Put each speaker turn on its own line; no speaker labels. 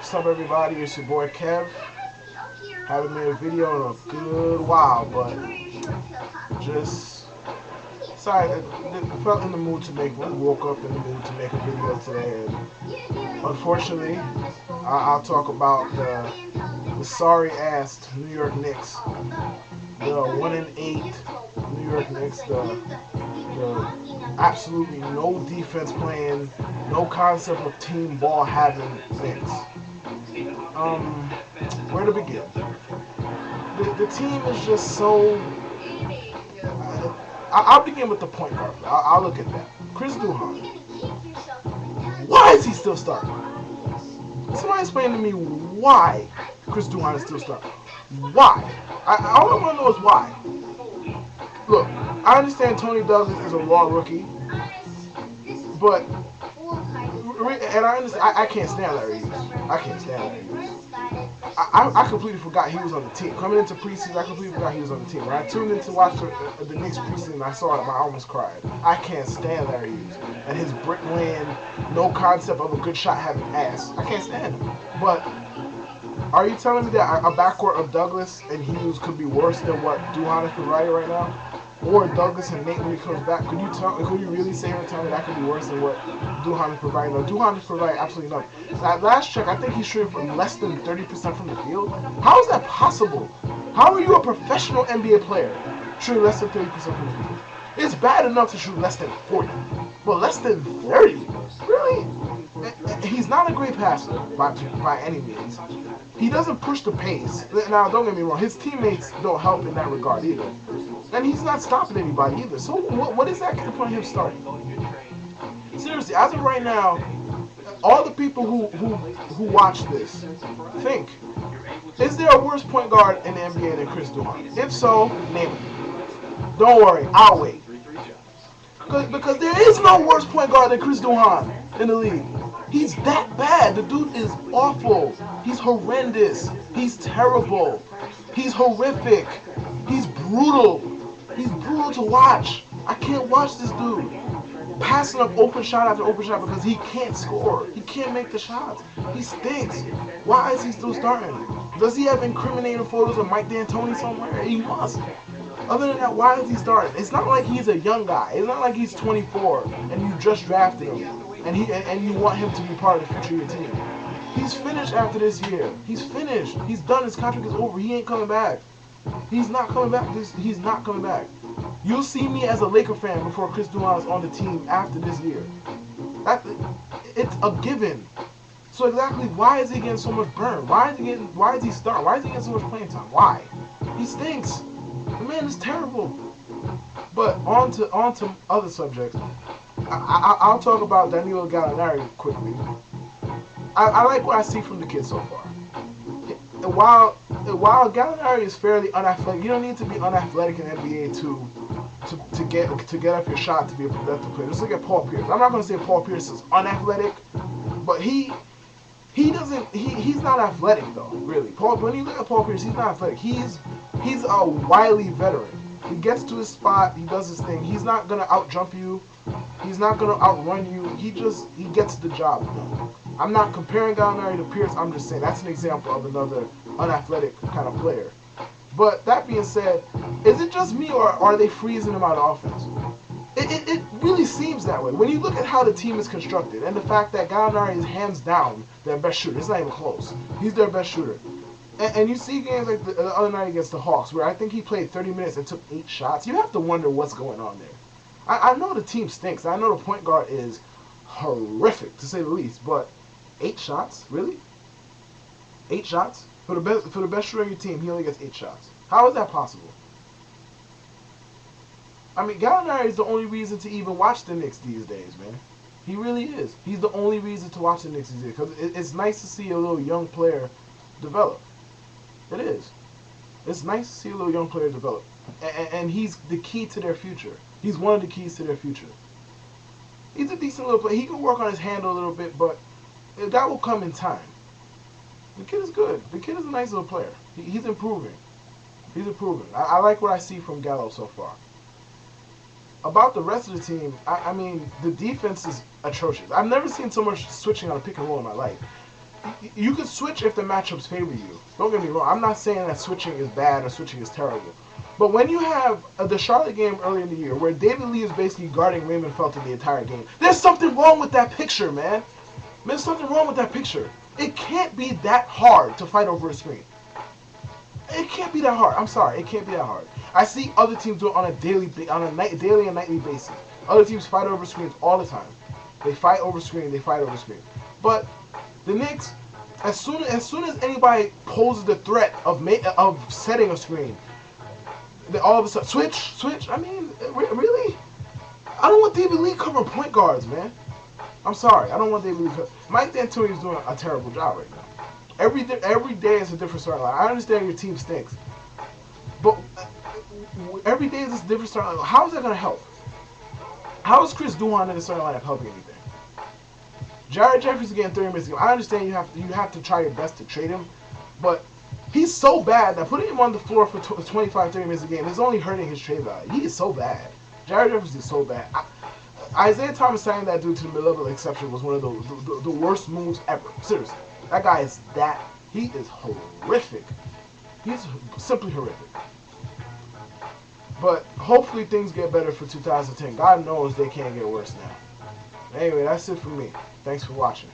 What's up, everybody? It's your boy Kev. Haven't made a video in a good while, but just sorry, I felt in the mood to make one. Woke up in the mood to make a video today, and unfortunately, I'll talk about the sorry ass New York Knicks, the 1-8 New York Knicks, the absolutely no defense playing, no concept of team ball having Knicks. Where to begin? The team is just so. I'll begin with the point guard. I'll look at that. Chris Duhon. Why is he still starting? Somebody explain to me why Chris Duhon is still starting. Why? All I want to know is why. Look, I understand Tony Douglas is a raw rookie, but and I understand I can't stand Larry Hughes. I can't stand Larry Hughes. I completely forgot he was on the team. Coming into preseason, I completely forgot he was on the team. When I tuned in to watch the Knicks preseason, I saw it, I almost cried. I can't stand Larry Hughes. And his bricklaying, no concept of a good shot having ass. I can't stand him. But are you telling me that a backcourt of Douglas and Hughes could be worse than what Duhon is providing right now? Or Douglas and Nate when he comes back? Could you really say or tell me that could be worse than what Duhon is providing? No, Duhon is providing absolutely nothing. That last check, I think he's shooting for less than 30% from the field. How is that possible? How are you a professional NBA player shooting less than 30% from the field? It's bad enough to shoot less than 40, but less than 30? Really? He's not a great passer by any means. He doesn't push the pace. Now, don't get me wrong, his teammates don't help in that regard either. And he's not stopping anybody either. So what is that going to put him starting? Seriously, as of right now, all the people who watch this think, is there a worse point guard in the NBA than Chris Duhon? If so, name it. Don't worry, I'll wait. Because there is no worse point guard than Chris Duhon in the league. He's that bad. The dude is awful. He's horrendous. He's terrible. He's horrific. He's brutal. He's brutal to watch. I can't watch this dude passing up open shot after open shot because he can't score. He can't make the shots. He stinks. Why is he still starting? Does he have incriminating photos of Mike D'Antoni somewhere? He must. Other than that, why is he starting? It's not like he's a young guy. It's not like he's 24 and you just drafted him and you want him to be part of the future of your team. He's finished after this year. He's finished. He's done. His contract is over. He ain't coming back. He's not coming back. He's not coming back. You'll see me as a Laker fan before Chris Duhon is on the team after this year. It's a given. So exactly why is he getting so much burn? Why is he starting? Why is he getting so much playing time? Why? He stinks. The man is terrible. But on to other subjects. I'll talk about Danilo Gallinari quickly. I like what I see from the kid so far. While Gallinari is fairly unathletic, you don't need to be unathletic in the NBA to get up your shot to be a productive player. Just look at Paul Pierce. I'm not going to say Paul Pierce is unathletic, but he's not athletic though, really. When you look at Paul Pierce, he's not athletic. He's a wily veteran. He gets to his spot, he does his thing. He's not gonna outjump you. He's not gonna outrun you. He gets the job done. I'm not comparing Gallinari to Pierce. I'm just saying that's an example of another unathletic kind of player. But that being said, is it just me or are they freezing him out of offense? It really seems that way. When you look at how the team is constructed and the fact that Gallinari is hands down their best shooter. It's not even close. He's their best shooter. And you see games like the other night against the Hawks where I think he played 30 minutes and took 8 shots. You have to wonder what's going on there. I know the team stinks. I know the point guard is horrific, to say the least. But 8 shots? Really? 8 shots? For the best shooter on your team, he only gets 8 shots. How is that possible? I mean, Gallinari is the only reason to even watch the Knicks these days, man. He really is. He's the only reason to watch the Knicks these days. Because it's nice to see a little young player develop. It is. It's nice to see a little young player develop. And he's the key to their future. He's one of the keys to their future. He's a decent little player. He can work on his handle a little bit, but that will come in time. The kid is good. The kid is a nice little player. He's improving. He's improving. I like what I see from Gallo so far. About the rest of the team, I mean, the defense is atrocious. I've never seen so much switching on a pick and roll in my life. You can switch if the matchups favor you. Don't get me wrong. I'm not saying that switching is bad or switching is terrible. But when you have the Charlotte game early in the year where David Lee is basically guarding Raymond Felton the entire game, there's something wrong with that picture, man. There's something wrong with that picture. It can't be that hard to fight over a screen. It can't be that hard. I'm sorry. It can't be that hard. I see other teams do it on a daily and nightly basis. Other teams fight over screens all the time. They fight over screen. They fight over screen. But the Knicks, as soon as anybody poses the threat of setting a screen, they all of a sudden switch. I mean, really? I don't want David Lee covering point guards, man. I'm sorry. I don't want David Lee cover. Mike D'Antoni is doing a terrible job right now. Every day is a different storyline. I understand your team stinks, but every day is a different storyline. How is that going to help? How is Chris Duhon in the starting lineup helping anything? Jared Jeffries is getting 30 minutes a game. I understand you have to try your best to trade him, but he's so bad that putting him on the floor for 25, 30 minutes a game is only hurting his trade value. He is so bad. Jared Jeffries is so bad. Isaiah Thomas signing that dude to the mid-level exception was one of the worst moves ever. Seriously. That guy is he is horrific. He's simply horrific. But hopefully things get better for 2010. God knows they can't get worse now. Anyway, that's it for me. Thanks for watching.